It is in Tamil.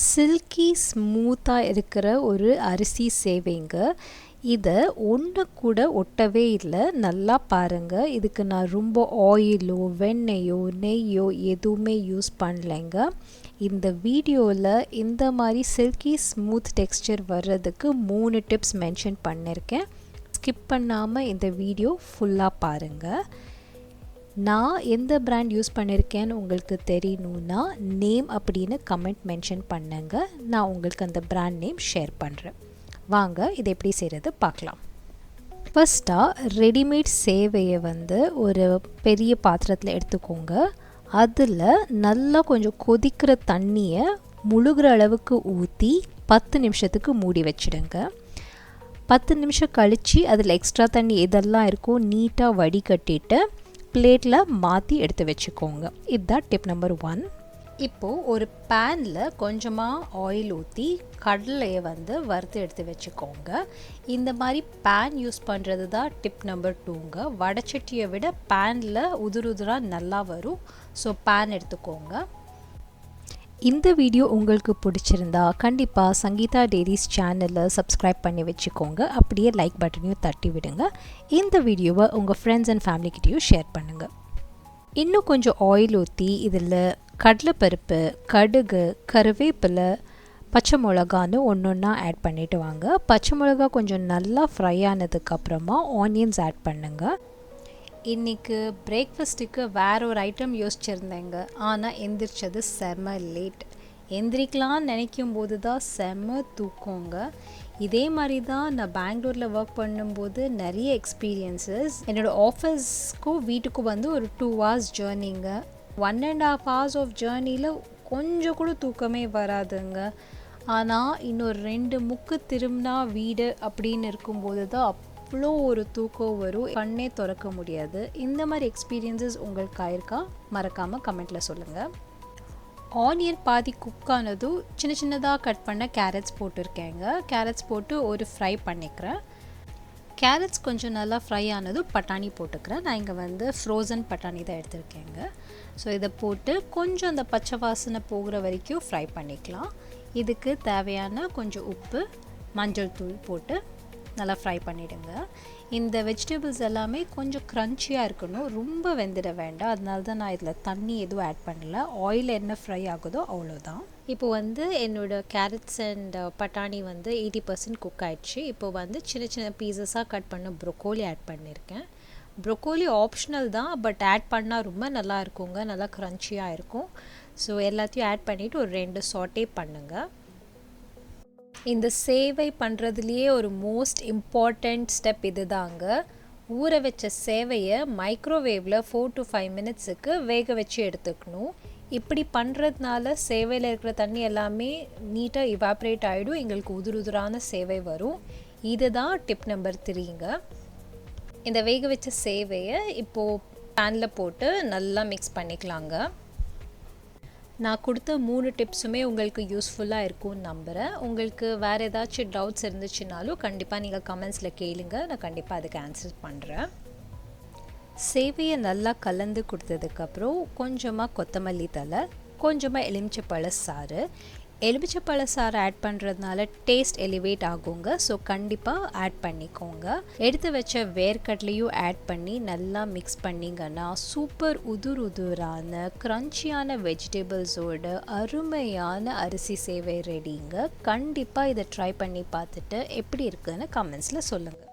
சில்கி ஸ்மூத்தாக இருக்கிற ஒரு அரிசி சேவைங்க. இதை ஒன்று கூட ஒட்டவே இல்லை. நல்லா பாருங்கள். இதுக்கு நான் ரொம்ப ஆயிலோ வெண்ணெயோ நெய்யோ எதுவுமே யூஸ் பண்ணலைங்க. இந்த வீடியோவில் இந்த மாதிரி சில்கி ஸ்மூத் டெக்ஸ்சர் வர்றதுக்கு 3 டிப்ஸ் மென்ஷன் பண்ணியிருக்கேன். ஸ்கிப் பண்ணாமல் இந்த வீடியோ ஃபுல்லாக பாருங்கள். நான் எந்த பிராண்ட் யூஸ் பண்ணியிருக்கேன்னு உங்களுக்கு தெரியணுன்னா நேம் அப்படின்னு கமெண்ட் மென்ஷன் பண்ணுங்க. நான் உங்களுக்கு அந்த பிராண்ட் நேம் ஷேர் பண்ணுறேன். வாங்க இதை எப்படி செய்கிறது பார்க்கலாம். ஃபர்ஸ்ட்டாக ரெடிமேட் சேவையை ஒரு பெரிய பாத்திரத்தில் எடுத்துக்கோங்க. அதில் நல்லா கொஞ்சம் கொதிக்கிற தண்ணியை முழுகிற அளவுக்கு ஊற்றி 10 நிமிஷத்துக்கு மூடி வச்சிடுங்க. 10 நிமிஷம் கழித்து அதில் எக்ஸ்ட்ரா தண்ணி எதெல்லாம் இருக்கோ நீட்டாக வடிகட்டிட்டு பிளேட்டில் மாற்றி எடுத்து வச்சுக்கோங்க. இதுதான் டிப் நம்பர் 1. இப்போது ஒரு பேனில் கொஞ்சமாக ஆயில் ஊற்றி கடலையை வறுத்து எடுத்து வச்சுக்கோங்க. இந்த மாதிரி பேன் யூஸ் பண்ணுறது தான் டிப் நம்பர் 2ங்க. வடைச்சட்டியை விட பேனில் உதுராக நல்லா வரும். ஸோ பேன் எடுத்துக்கோங்க. இந்த வீடியோ உங்களுக்கு பிடிச்சிருந்தா கண்டிப்பாக சங்கீதா டெய்ரிஸ் சேனலை சப்ஸ்கிரைப் பண்ணி வச்சுக்கோங்க. அப்படியே லைக் பட்டனையும் தட்டி விடுங்க. இந்த வீடியோவை உங்கள் ஃப்ரெண்ட்ஸ் அண்ட் ஃபேமிலிக்கிட்டையும் ஷேர் பண்ணுங்கள். இன்னும் கொஞ்சம் ஆயில் ஊற்றி இதில் கடலைப்பருப்பு, கடுகு, கருவேப்பிலை, பச்சை மிளகான்னு ஒன்றா ஆட் பண்ணிவிட்டு வாங்க. பச்சை மிளகா கொஞ்சம் நல்லா ஃப்ரை ஆனதுக்கப்புறமா ஆனியன்ஸ் ஆட் பண்ணுங்கள். இன்றைக்கி பிரேக்ஃபாஸ்ட்டுக்கு வேறு ஒரு ஐட்டம் யோசிச்சுருந்தேங்க. ஆனால் எந்திரிச்சது செம்ம லேட். எந்திரிக்கலான்னு நினைக்கும் போது தான் செம்ம தூக்கங்க. இதே மாதிரி தான் நான் பெங்களூரில் ஒர்க் பண்ணும்போது நிறைய எக்ஸ்பீரியன்ஸஸ். என்னோடய ஆஃபீஸ்க்கும் வீட்டுக்கும் ஒரு 2 hours ஜேர்னிங்க. 1.5 hours ஆஃப் ஜேர்னியில் கொஞ்சம் கூட தூக்கமே வராதுங்க. ஆனால் இன்னொரு 2 முக்கு திரும்பினா வீடு அப்படின்னு இருக்கும்போது தான் அவ்வளோ ஒரு தூக்கம் வரும். கண்ணே திறக்க முடியாது. இந்த மாதிரி எக்ஸ்பீரியன்ஸஸ் உங்களுக்கு ஆயிருக்கா? மறக்காமல் கமெண்ட்டில் சொல்லுங்கள். ஆனியன் பாதி குக் ஆனதும் சின்ன சின்னதாக கட் பண்ண கேரட்ஸ் போட்டிருக்கேங்க. கேரட்ஸ் போட்டு ஒரு ஃப்ரை பண்ணிக்கிறேன். கேரட்ஸ் கொஞ்சம் நல்லா ஃப்ரை ஆனதும் பட்டாணி போட்டுக்கிறேன். நான் இங்கே ஃப்ரோசன் பட்டாணி தான் எடுத்துருக்கேங்க. ஸோ இதை போட்டு கொஞ்சம் அந்த பச்சை வாசனை போகிற வரைக்கும் ஃப்ரை பண்ணிக்கலாம். இதுக்கு தேவையான கொஞ்சம் உப்பு, மஞ்சள் தூள் போட்டு நல்லா ஃப்ரை பண்ணிவிடுங்க. இந்த வெஜிடபிள்ஸ் எல்லாமே கொஞ்சம் க்ரன்ச்சியாக இருக்கணும். ரொம்ப வெந்துட வேண்டாம். அதனால தான் நான் இதில் தண்ணி எதுவும் ஆட் பண்ணல. ஆயில் என்ன ஃப்ரை ஆகுதோ அவ்வளோதான். இப்போது என்னோடய கேரட்ஸ் அண்ட் பட்டாணி 80% குக் ஆகிடுச்சு. இப்போது சின்ன சின்ன பீசஸாக கட் பண்ண ப்ரொக்கோலி ஆட் பண்ணியிருக்கேன். ப்ரொக்கோலி ஆப்ஷனல் தான், பட் ஆட் பண்ணால் ரொம்ப நல்லா இருக்குங்க. நல்லா க்ரன்ச்சியாக இருக்கும். ஸோ எல்லாத்தையும் ஆட் பண்ணிவிட்டு ஒரு 2 சாட்டே பண்ணுங்கள். இந்த சேவை பண்ணுறதுலையே ஒரு மோஸ்ட் இம்பார்ட்டண்ட் ஸ்டெப் இது தாங்க. ஊற வச்ச சேவையை மைக்ரோவேவில் 4 to 5 minutesக்கு வேக வச்சு எடுத்துக்கணும். இப்படி பண்ணுறதுனால சேவையில் இருக்கிற தண்ணி எல்லாமே நீட்டாக இவாப்ரேட் ஆகிடும். எங்களுக்கு உதுரான சேவை வரும். இதுதான் டிப் நம்பர் 3ங்க. இந்த வேக வச்ச சேவையை இப்போது பேனில் போட்டு நல்லா மிக்ஸ் பண்ணிக்கலாங்க. நான் கொடுத்த 3 டிப்ஸுமே உங்களுக்கு யூஸ்ஃபுல்லாக இருக்கும்னு நம்புகிறேன். உங்களுக்கு வேறு ஏதாச்சும் டவுட்ஸ் இருந்துச்சுனாலும் கண்டிப்பாக நீங்கள் கமெண்ட்ஸில் கேளுங்க. நான் கண்டிப்பாக அதுக்கு ஆன்சர் பண்ணுறேன். சேவையை நல்லா கலந்து கொடுத்ததுக்கப்புறம் கொஞ்சமாக கொத்தமல்லி தழை, கொஞ்சமாக எலுமிச்சப்பழ சாறு ஆட் பண்ணுறதுனால டேஸ்ட் எலிவேட் ஆகுங்க. ஸோ கண்டிப்பாக ஆட் பண்ணிக்கோங்க. எடுத்து வச்ச வேர்க்கடலையும் ஆட் பண்ணி நல்லா மிக்ஸ் பண்ணிங்கன்னா சூப்பர் உதுரான க்ரன்ச்சியான வெஜிடபிள்ஸோட அருமையான அரிசி சேவை ரெடிங்க. கண்டிப்பாக இதை ட்ரை பண்ணி பார்த்துட்டு எப்படி இருக்குன்னு கமெண்ட்ஸில் சொல்லுங்கள்.